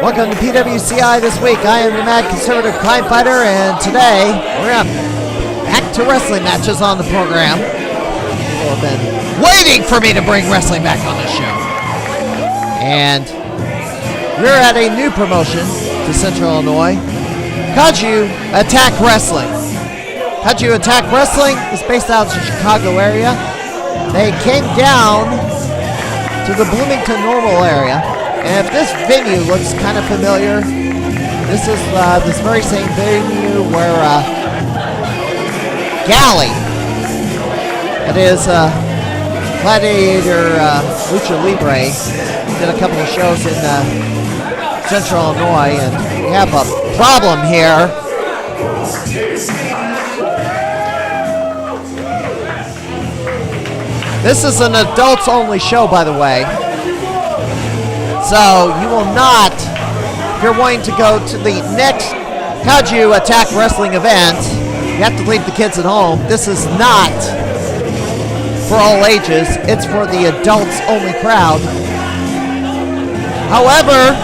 Welcome to PWCI this week. I am the Mad Conservative Crime Fighter, and today we're back to wrestling matches on the program. People have been waiting for me to bring wrestling back on the show. And we're at a new promotion to Central Illinois, Kaiju Attack Wrestling. Kaiju Attack Wrestling is based out of the Chicago area. They came down to the Bloomington normal area. And if this venue looks kind of familiar, this is this very same venue where Galley, that is Gladiator Lucha Libre, did a couple of shows in Central Illinois, and we have a problem here. This is an adults only show, by the way. So you will not, if you're wanting to go to the next Kaiju Attack Wrestling event, you have to leave the kids at home. This is not for all ages. It's for the adults only crowd. However,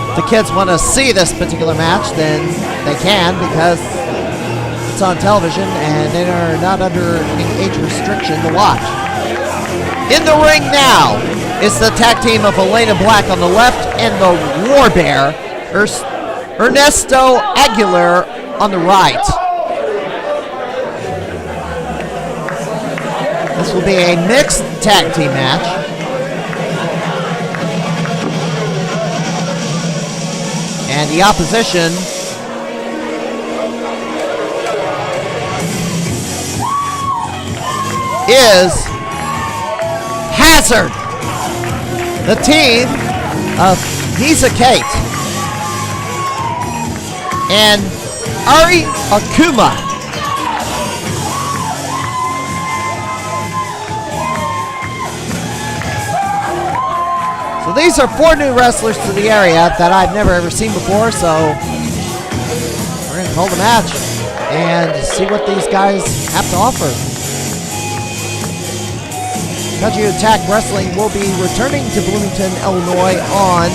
if the kids want to see this particular match, then they can, because it's on television and they are not under any age restriction to watch. In the ring now, it's the tag team of Eleyna Black on the left and the War Bear, Ernesto Aguilar on the right. This will be a mixed tag team match. And the opposition is Hazard, the team of Missa Kate and Ari Akuma. So these are 4 new wrestlers to the area that I've never ever seen before, so we're going to call the match and see what these guys have to offer. Kaiju Attack Wrestling will be returning to Bloomington, Illinois on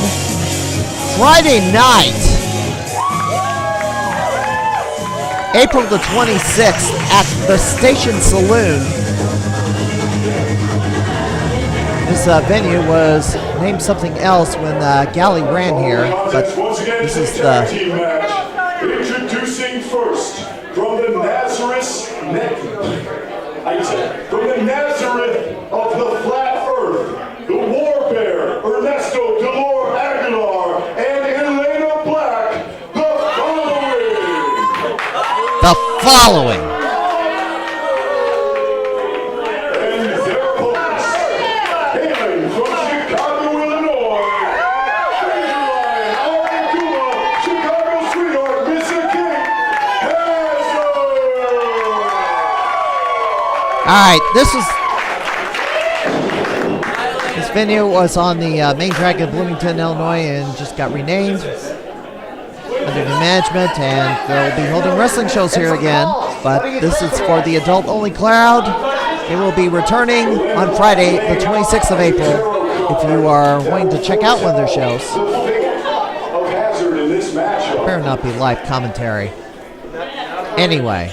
Friday night, April the 26th at the Station Saloon. This venue was named something else when Galley ran here, but this is the... Introducing first, from the Nazareth of the flat earth, the War Bear, Ernesto Aguilar, and Eleyna Black, the following. And their opponents, hailing from Chicago, Illinois, Ari Akuma, Chicago sweetheart, Missa Kate, Alright, this venue was on the main track of Bloomington, Illinois, and just got renamed under new management, and they'll be holding wrestling shows here again, but this is for the adult-only crowd. They will be returning on Friday, the 26th of April, if you are wanting to check out one of their shows. Better not be live commentary. Anyway,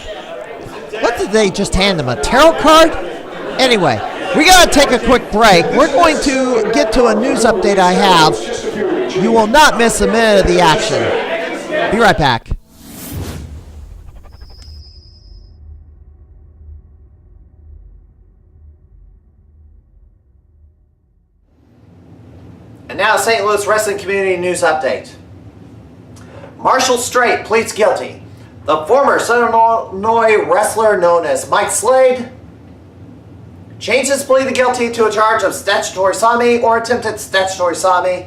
what did they just hand them, a tarot card? Anyway, we gotta take a quick break. We're going to get to a news update I have. You will not miss a minute of the action. Be right back. And now, St. Louis Wrestling Community News Update. Marshall Strait pleads guilty. The former Southern Illinois wrestler known as Mike Slade changed his plea to guilty to a charge of statutory sodomy or attempted statutory sodomy,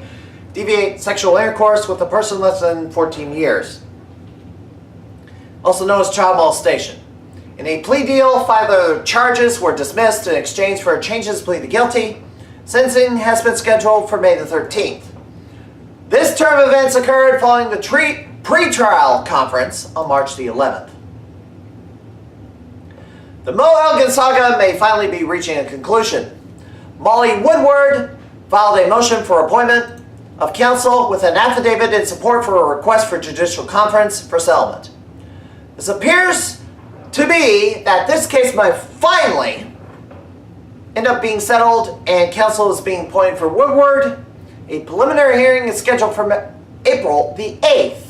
deviate sexual intercourse with a person less than 14 years, also known as child molestation. In a plea deal, 5 other charges were dismissed in exchange for a change in his plea to guilty. Sentencing has been scheduled for May the 13th. This term of events occurred following the pre-trial conference on March the 11th. The Mo Elgin saga may finally be reaching a conclusion. Molly Woodward filed a motion for appointment of counsel with an affidavit in support for a request for judicial conference for settlement. This appears to be that this case might finally end up being settled and counsel is being appointed for Woodward. A preliminary hearing is scheduled for April the 8th.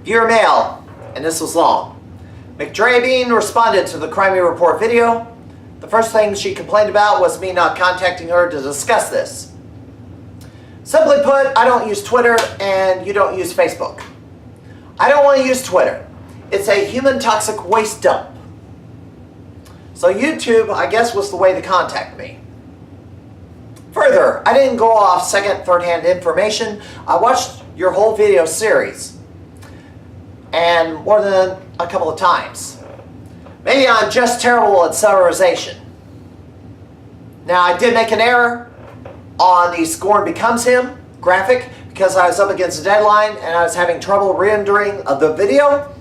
Viewer mail, and this was long. McDrabean responded to the Crime Report video. The first thing she complained about was me not contacting her to discuss this. Simply put, I don't use Twitter and you don't use Facebook. I don't want to use Twitter. It's a human toxic waste dump. So YouTube, I guess, was the way to contact me. Further, I didn't go off second, third-hand information. I watched your whole video series. And more than a couple of times. Maybe I'm just terrible at summarization. Now, I did make an error on the Scorn Becomes Him graphic because I was up against a deadline and I was having trouble rendering the video.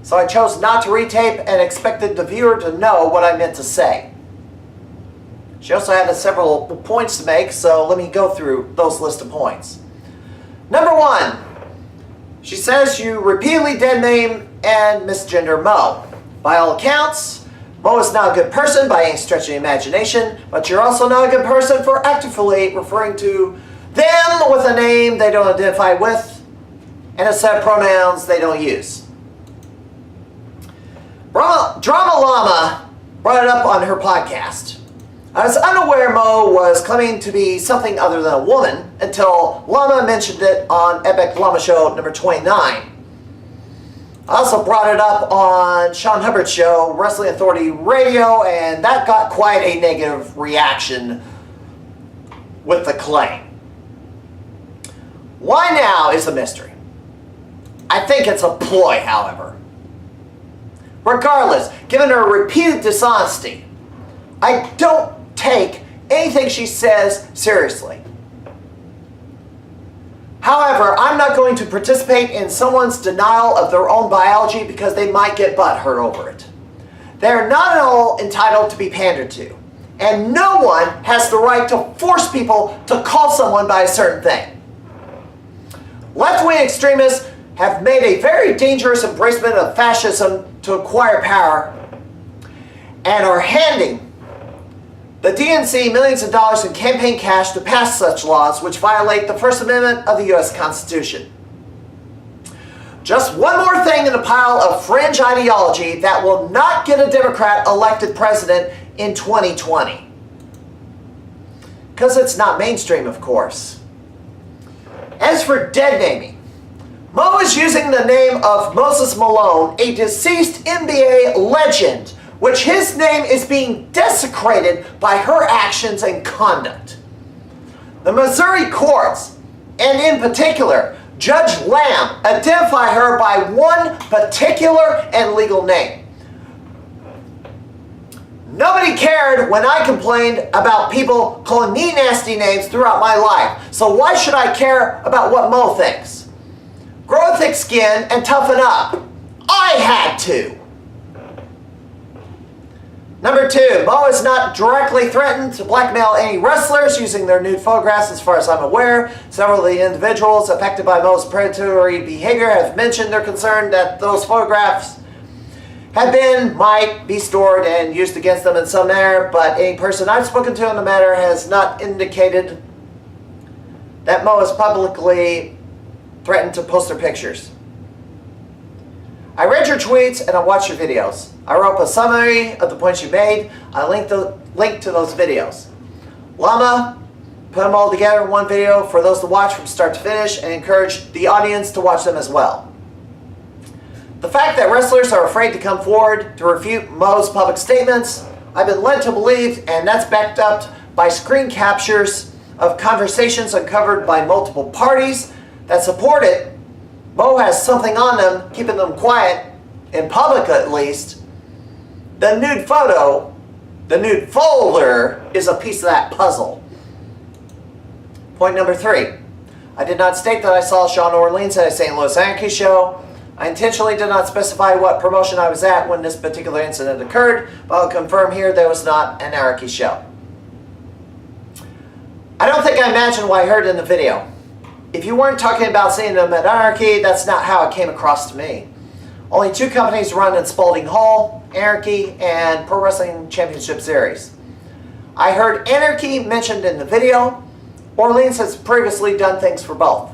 So I chose not to retape and expected the viewer to know what I meant to say. She also had several points to make, so let me go through those list of points. Number 1, she says you repeatedly dead name and misgender Mo. By all accounts, Mo is not a good person by any stretch of the imagination, but you're also not a good person for actively referring to them with a name they don't identify with and a set of pronouns they don't use. Drama Llama brought it up on her podcast. I was unaware Mo was claiming to be something other than a woman until Llama mentioned it on Epic Llama Show number 29. I also brought it up on Sean Hubbard's show, Wrestling Authority Radio, and that got quite a negative reaction with the claim. Why now is a mystery. I think it's a ploy, however. Regardless, given her repeated dishonesty, I don't take anything she says seriously. However, I'm not going to participate in someone's denial of their own biology because they might get butthurt over it. They're not at all entitled to be pandered to, and no one has the right to force people to call someone by a certain thing. Left-wing extremists have made a very dangerous embracement of fascism to acquire power and are handing the DNC millions of dollars in campaign cash to pass such laws which violate the First Amendment of the U.S. Constitution. Just one more thing in the pile of fringe ideology that will not get a Democrat elected president in 2020. Because it's not mainstream, of course. As for dead naming, Mo is using the name of Moses Malone, a deceased NBA legend, which his name is being desecrated by her actions and conduct. The Missouri courts, and in particular, Judge Lamb, identify her by one particular and legal name. Nobody cared when I complained about people calling me nasty names throughout my life, so why should I care about what Mo thinks? Grow a thick skin and toughen up. I had to. Number 2, Mo is not directly threatened to blackmail any wrestlers using their nude photographs as far as I'm aware. Several of the individuals affected by Mo's predatory behavior have mentioned their concern that those photographs might be stored and used against them in some manner, but any person I've spoken to on the matter has not indicated that Mo has publicly threatened to post their pictures. I read your tweets and I watched your videos. I wrote a summary of the points you made. I linked to those videos. Llama put them all together in one video for those to watch from start to finish and encouraged the audience to watch them as well. The fact that wrestlers are afraid to come forward to refute Mo's public statements, I've been led to believe, and that's backed up by screen captures of conversations uncovered by multiple parties that support it. Mo has something on them, keeping them quiet, in public at least. The nude photo, the nude folder, is a piece of that puzzle. Point number 3. I did not state that I saw Sean Orleans at a St. Louis Anarchy show. I intentionally did not specify what promotion I was at when this particular incident occurred, but I'll confirm here there was not an Anarchy show. I don't think think I imagined what I heard in the video. If you weren't talking about seeing them at Anarchy, that's not how it came across to me. Only 2 companies run in Spalding Hall, Anarchy and Pro Wrestling Championship Series. I heard Anarchy mentioned in the video. Orleans has previously done things for both.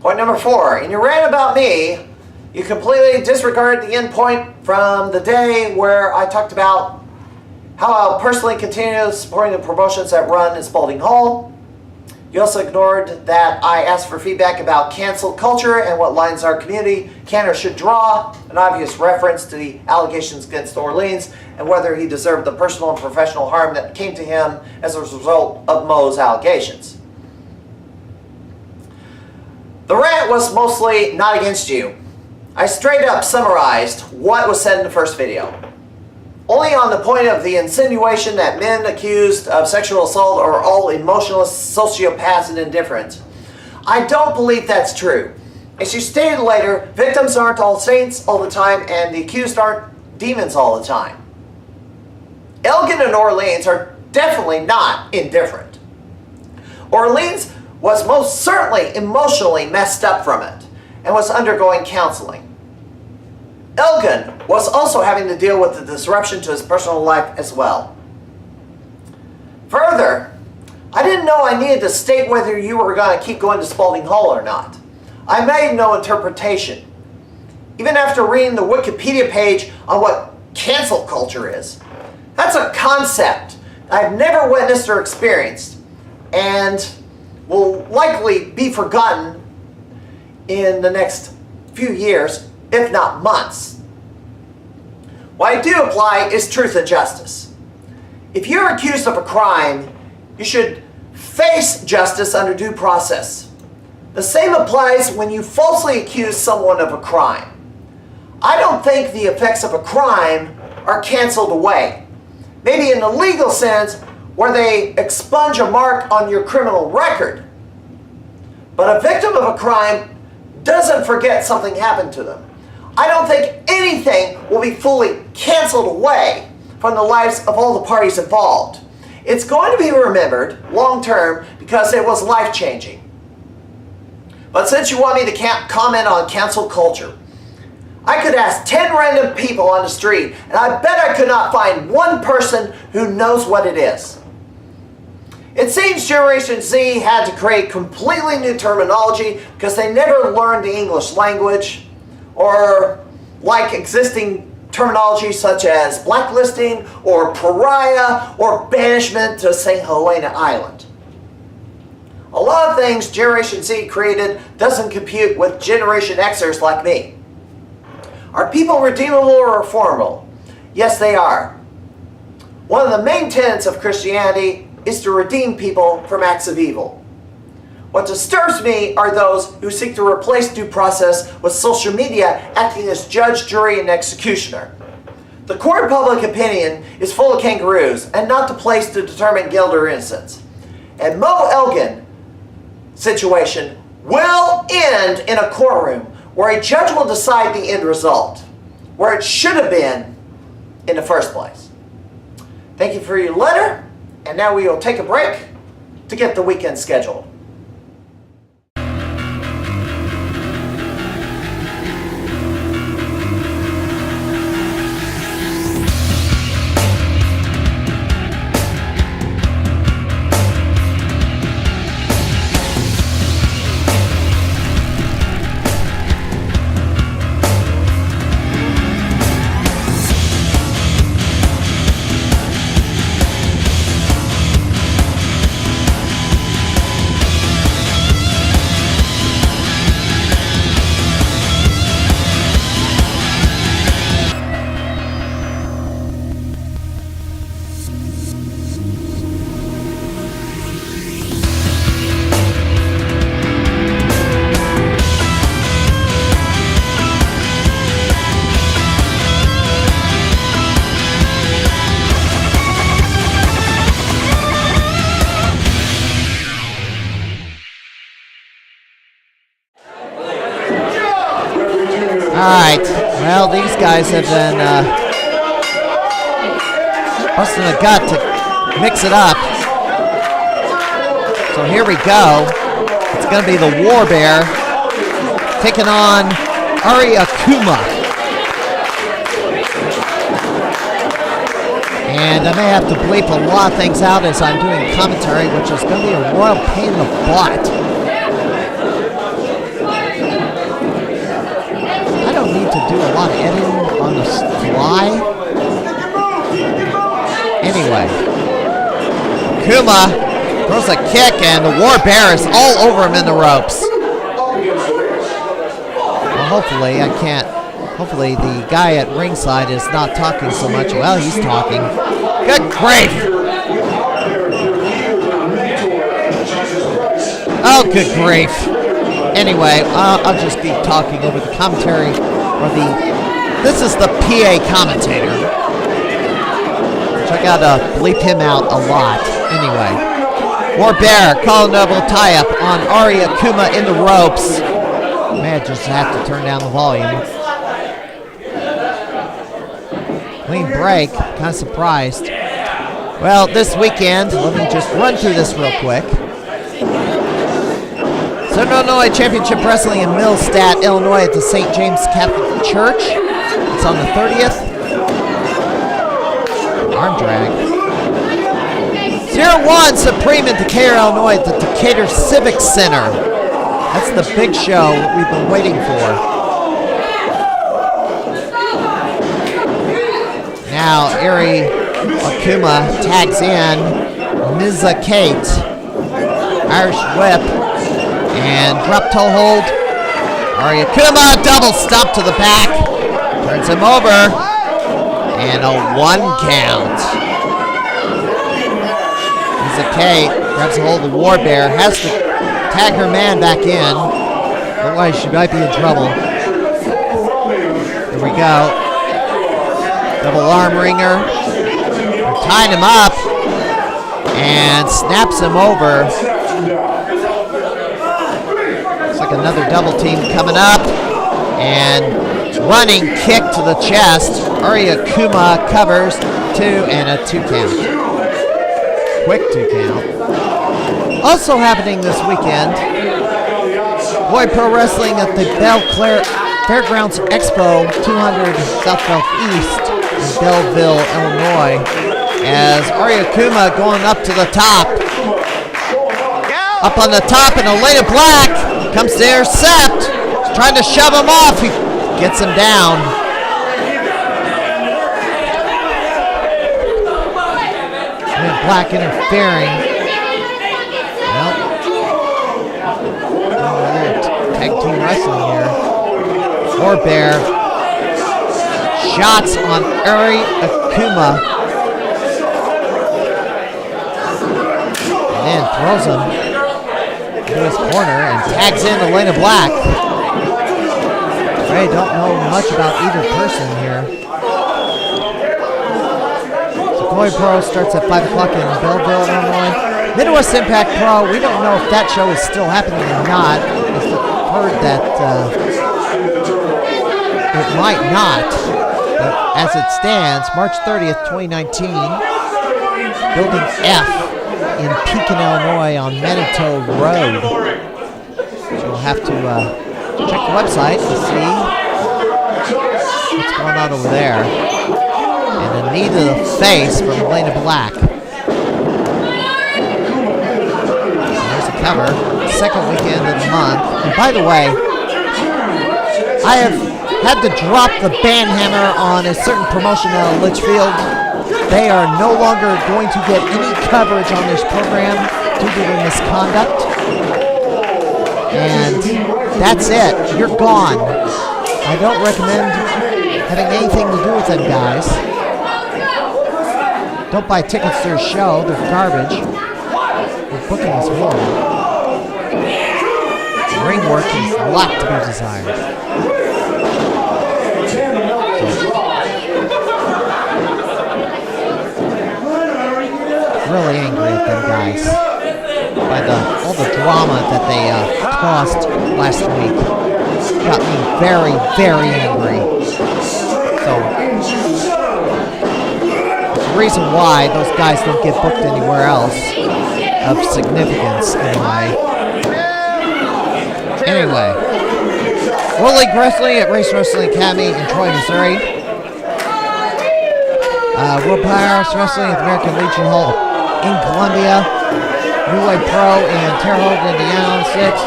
Point number 4. In your rant about me, you completely disregard the end point from the day where I talked about how I'll personally continue supporting the promotions that run in Spalding Hall. You also ignored that I asked for feedback about cancel culture and what lines our community can or should draw, an obvious reference to the allegations against Orleans and whether he deserved the personal and professional harm that came to him as a result of Mo's allegations. The rant was mostly not against you. I straight up summarized what was said in the first video. Only on the point of the insinuation that men accused of sexual assault are all emotionless, sociopaths, and indifferent. I don't believe that's true. As you stated later, victims aren't all saints all the time, and the accused aren't demons all the time. Elgin and Orleans are definitely not indifferent. Orleans was most certainly emotionally messed up from it, and was undergoing counseling. Elgin was also having to deal with the disruption to his personal life as well. Further, I didn't know I needed to state whether you were going to keep going to Spalding Hall or not. I made no interpretation. Even after reading the Wikipedia page on what cancel culture is, that's a concept I've never witnessed or experienced, and will likely be forgotten in the next few years, if not months. What I do apply is truth and justice. If you're accused of a crime, you should face justice under due process. The same applies when you falsely accuse someone of a crime. I don't think the effects of a crime are canceled away. Maybe in the legal sense, where they expunge a mark on your criminal record. But a victim of a crime doesn't forget something happened to them. I don't think anything will be fully canceled away from the lives of all the parties involved. It's going to be remembered long term because it was life-changing. But since you want me to comment on cancel culture, I could ask 10 random people on the street, and I bet I could not find one person who knows what it is. It seems Generation Z had to create completely new terminology because they never learned the English language, or like existing terminology such as blacklisting or pariah or banishment to St. Helena Island. A lot of things Generation Z created doesn't compute with Generation Xers like me. Are people redeemable or reformable? Yes, they are. One of the main tenets of Christianity is to redeem people from acts of evil. What disturbs me are those who seek to replace due process with social media acting as judge, jury, and executioner. The court of public opinion is full of kangaroos and not the place to determine guilt or innocence. And Mo Elgin situation will end in a courtroom where a judge will decide the end result, where it should have been in the first place. Thank you for your letter, and now we will take a break to get the weekend scheduled. Alright, well, these guys have been busting a gut to mix it up. So here we go. It's going to be the War Bear taking on Ari Akuma. And I may have to bleep a lot of things out as I'm doing commentary, which is going to be a royal pain in the butt. I don't need to do a lot of editing on the fly. Anyway, Akuma throws a kick, and the War Bear is all over him in the ropes. Well, hopefully I can't. Hopefully the guy at ringside is not talking so much. Well, he's talking. Good grief! Oh, good grief. Anyway, I'll just be talking over the commentary, or this is the PA commentator. Which I gotta bleep him out a lot. Anyway. War Bear, collar double tie-up on Ari Akuma in the ropes. May I just have to turn down the volume. Clean break, kind of surprised. Well, this weekend, let me just run through this real quick. Southern Illinois Championship Wrestling in Millstadt, Illinois at the St. James Catholic Church. It's on the 30th. Arm drag. 01 Supreme in Decatur, Illinois at the Decatur Civic Center. That's the big show we've been waiting for. Now, Ari Akuma tags in Missa Kate. Irish whip. And drop toe hold. Ari Akuma, double stomp to the back. Turns him over. And a 1 count. Missa Kate grabs a hold of the War Bear. Has to tag her man back in. Otherwise, she might be in trouble. Here we go. Double arm ringer. They're tying him up. And snaps him over. Looks like another double team coming up. And running kick to the chest. Ari Akuma covers 2 and a 2 count. Quick 2 count. Also happening this weekend, Boy Pro Wrestling at the Belle Claire Fairgrounds Expo 200 South Bell East in Belleville, Illinois, as Ari Akuma going up to the top. Up on the top, and Eleyna Black comes to intercept. He's trying to shove him off. He gets him down. Eleyna Black interfering. Well, tag team wrestling here. War Bear. Shots on Ari Akuma. And then throws him into his corner and tags in Eleyna Black. I don't know much about either person here. Boy Pro starts at 5 o'clock in Belleville, Illinois. Midwest Impact Pro, we don't know if that show is still happening or not. We've heard that it might not. But as it stands, March 30th, 2019, Building F in Pekin, Illinois on Manitou Road. So we'll have to check the website to see what's going on over there. And a knee to the face from Eleyna Black. There's a cover. Second weekend of the month. And by the way, I have had to drop the band hammer on a certain promotion out of Litchfield. They are no longer going to get any coverage on this program due to their misconduct. And that's it. You're gone. I don't recommend having anything to do with them guys. Don't buy tickets to their show. They're garbage. Their booking is horrible. Ring work is a lot to be desired. Really angry at them guys by all the drama that they caused last week. Got me very, very angry. So the reason why those guys don't get booked anywhere else. of significance anyway. Anyway, World League Wrestling at Race Wrestling Academy in Troy, Missouri. World Powerhouse Wrestling at the American Legion Hall in Columbia. New Way Pro in Terre Haute, Indiana, 6th.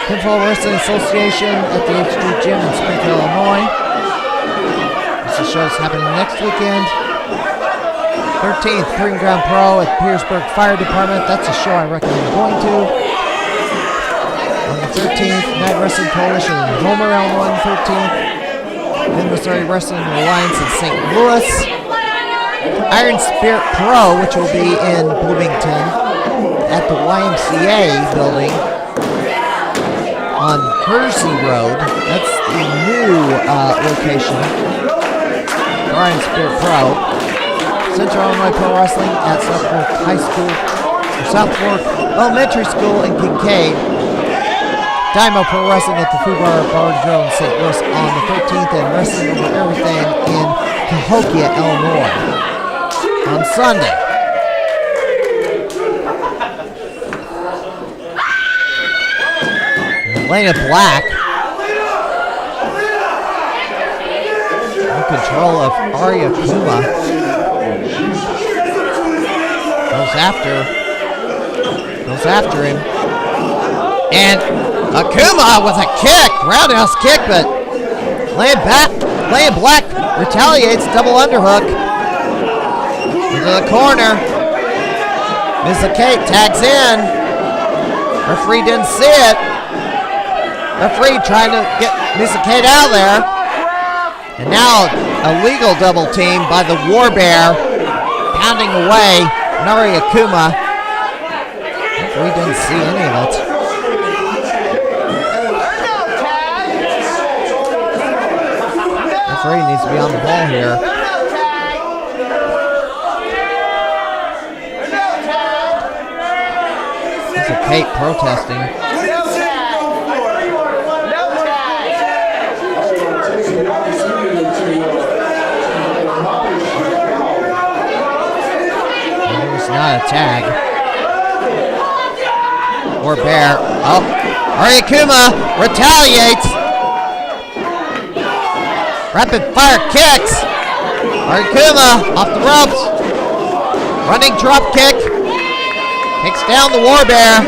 Pinfall Wrestling Association at the H Street Gym in Springfield, Illinois. This is show's happening next weekend. 13th, Proving Ground Pro at Petersburg Fire Department. That's a show I recommend going to. On the 13th, Night Wrestling Coalition in Homer, Illinois, 13th. Then Missouri Wrestling Alliance in St. Louis. Iron Spirit Pro, which will be in Bloomington at the YMCA building on Hersey Road. That's the new location for Iron Spirit Pro. Central Illinois Pro Wrestling at South Fork High School, South Fork Elementary School in Kincaid. Dymo Pro Wrestling at the Food Bar Bar and Grill in St. Louis on the 13th, and Wrestling Over Everything in Cahokia, Illinois on Sunday. Eleyna Black in control of Ari Akuma. Goes after him. And Akuma with a kick, roundhouse kick, but Eleyna Black retaliates, double underhook into the corner. Missa Kate tags in. Referee didn't see it. Referee trying to get Missa Kate out of there. And now a legal double team by the War Bear, pounding away Ari Akuma. Referee didn't see any of it. Referee needs to be on the ball here. Missa Kate protesting. Not a tag. Or Bear. Oh, Ari Akuma retaliates. Rapid fire kicks. Ari Akuma off the ropes. Running drop kick. Kicks down the War Bear.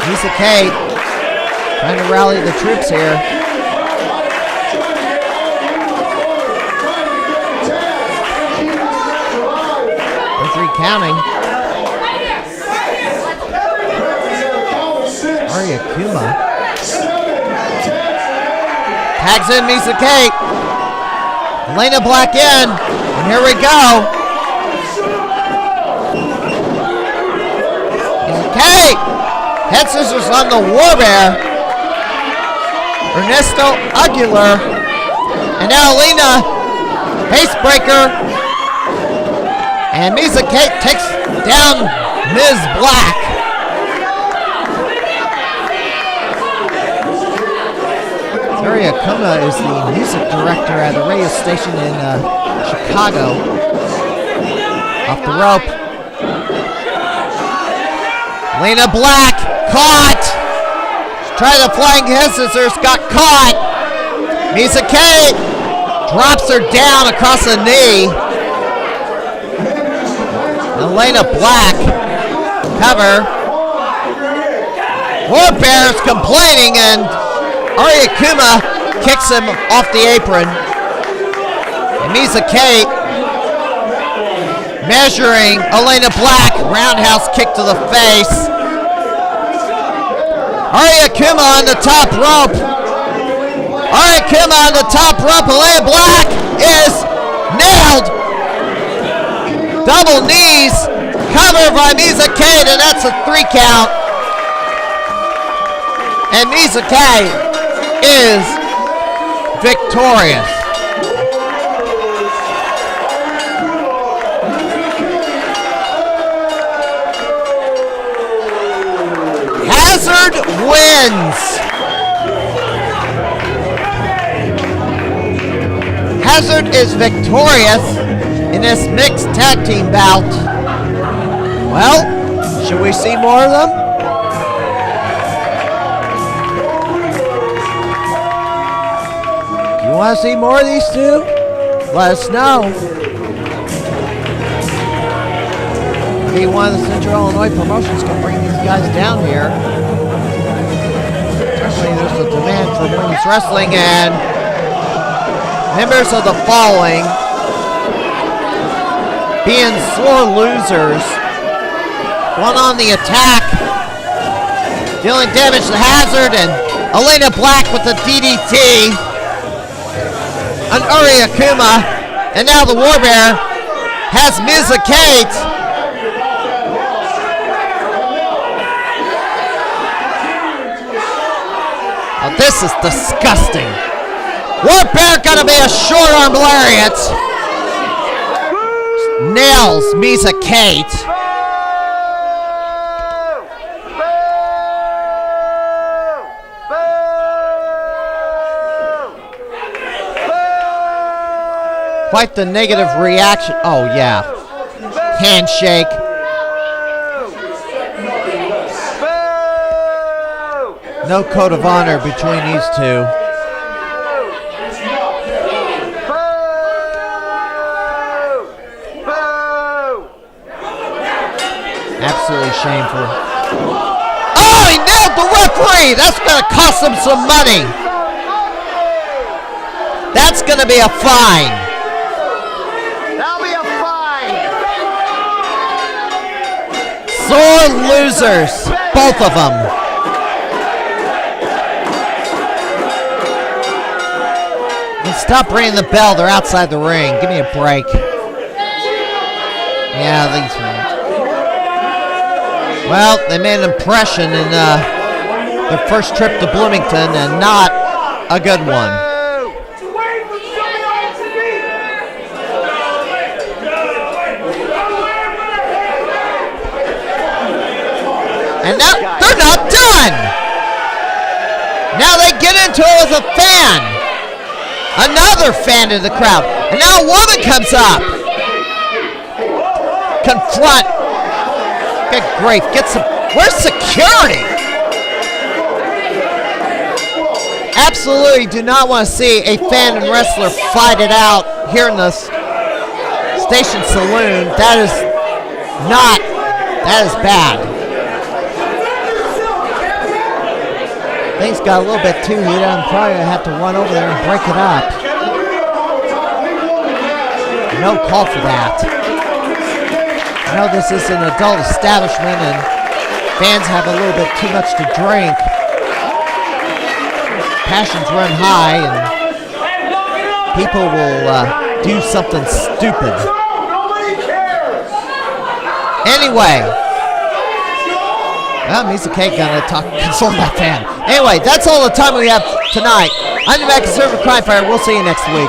Missa Kate trying to rally the troops here. Counting. Ari Akuma tags in Missa Kate. Eleyna Black in. And here we go. Missa Kate. Head scissors on the War Bear. Ernesto Aguilar. And now Eleyna. Face breaker. And Missa Kate takes down Ms. Black. Ari Akuma is the music director at a radio station in Chicago. Off the rope. Eleyna Black caught. Tried the flying head scissors, got caught. Missa Kate drops her down across the knee. Eleyna Black cover. War Bear's complaining, and Ari Akuma kicks him off the apron. And Missa Kate measuring Eleyna Black, roundhouse kick to the face. Ari Akuma on the top rope. Ari Akuma on the top rope. Eleyna Black is nailed. Double knees, cover by Missa Kate, and that's a 3 count. And Missa Kate is victorious. Hazard wins. Hazard is victorious. in this mixed tag team bout. Well, should we see more of them? You want to see more of these two? Let us know. Maybe one of the Central Illinois promotions can bring these guys down here. Certainly there's a demand for women's wrestling, and members of the following being sore losers. One on the attack, dealing damage to Hazard, and Eleyna Black with the DDT. An Ari Akuma, and now the Warbear has Missa Kate. Oh, this is disgusting. Warbear gonna be a short arm lariat. Nails Missa Kate. Quite the negative reaction. Oh, yeah. Handshake. No code of honor between these two. Absolutely shameful. Oh, he nailed the referee! That's going to cost him some money. That's going to be a fine. Sore losers, both of them. And stop ringing the bell, they're outside the ring. Give me a break. Yeah, these ones. Well, they made an impression in their first trip to Bloomington, and not a good one. And now they're not done. Now they get into it with a fan. Another fan in the crowd. And now a woman comes up. Confront. Good grief. Get some. Where's security? Absolutely do not want to see a fan and wrestler fight it out here in the station saloon. That is not. That is bad. Things got a little bit too heated. I'm probably going to have to run over there and break it up. No call for that. I know this is an adult establishment and fans have a little bit too much to drink. Passions run high and people will do something stupid. Anyway. Well, Missa Kate gonna console that fan. Anyway, that's all the time we have tonight. I'm the Conservative Crime Fighter. We'll see you next week.